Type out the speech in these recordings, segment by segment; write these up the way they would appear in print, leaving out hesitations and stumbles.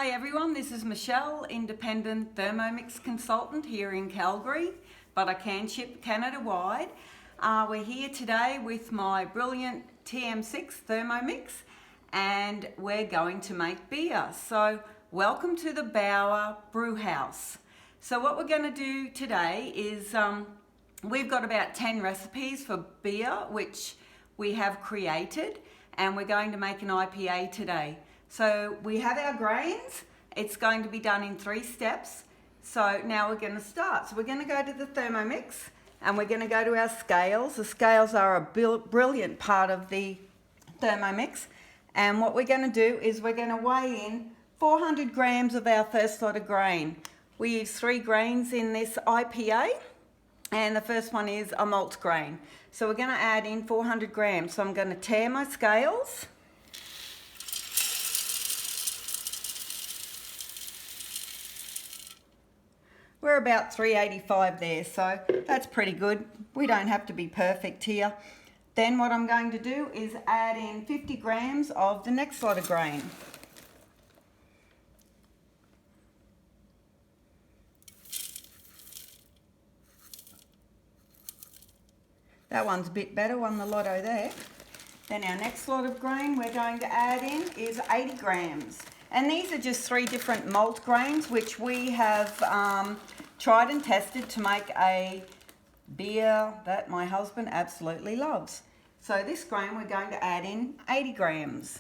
Hi everyone, this is Michelle, independent Thermomix consultant here in Calgary, but I can ship Canada-wide. We're here today with my brilliant TM6 Thermomix and we're going to make beer. So welcome to the Bauer Brew House. So what we're going to do today is we've got about 10 recipes for beer which we have created, and we're going to make an IPA today. So we have our grains. It's going to be done in 3 steps. So now we're going to start. So we're going to go to the Thermomix and we're going to go to our scales. The scales are a brilliant part of the Thermomix. And what we're going to do is we're going to weigh in 400 grams of our first lot of grain. We use 3 grains in this IPA, and the first one is a malt grain. So we're going to add in 400 grams. So I'm going to tare my scales. We're about 385 there, so that's pretty good. We don't have to be perfect here. Then what I'm going to do is add in 50 grams of the next lot of grain. That one's a bit better, won the lotto there. Then our next lot of grain we're going to add in is 80 grams. And these are just 3 different malt grains which we have tried and tested to make a beer that my husband absolutely loves. So this grain we're going to add in 80 grams.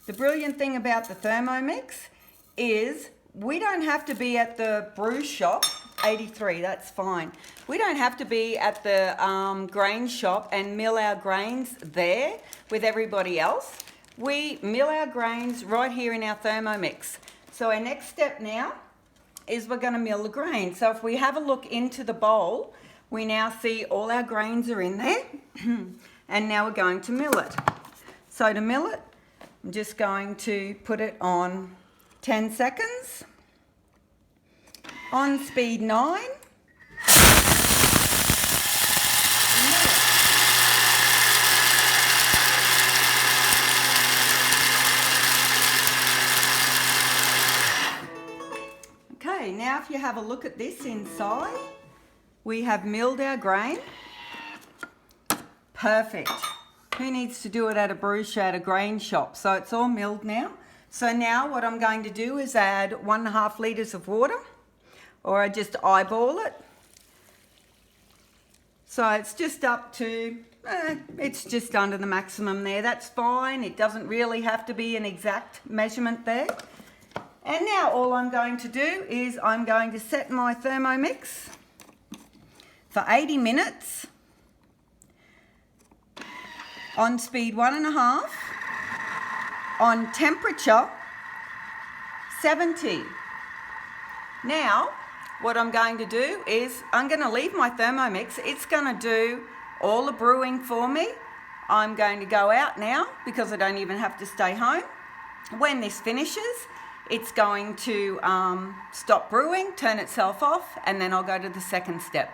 The brilliant thing about the Thermomix is we don't have to be at the brew shop. 83, that's fine. We don't have to be at the grain shop and mill our grains there with everybody else. We mill our grains right here in our Thermomix. So our next step now is we're going to mill the grain. So if we have a look into the bowl, we now see all our grains are in there. And now we're going to mill it. So to mill it, I'm just going to put it on 10 seconds. On speed 9. Okay, now if you have a look at this inside, we have milled our grain. Perfect. Who needs to do it at a brew shop, at a grain shop? So it's all milled now. So now what I'm going to do is add 1.5 litres of water. Or I just eyeball it. So it's just up to, it's just under the maximum there. That's fine. It doesn't really have to be an exact measurement there. And now all I'm going to do is I'm going to set my Thermomix for 80 minutes on speed 1.5, on temperature 70. Now, what I'm going to do is I'm going to leave my Thermomix. It's going to do all the brewing for me. I'm going to go out now because I don't even have to stay home. When this finishes, it's going to stop brewing, turn itself off, and then I'll go to the second step.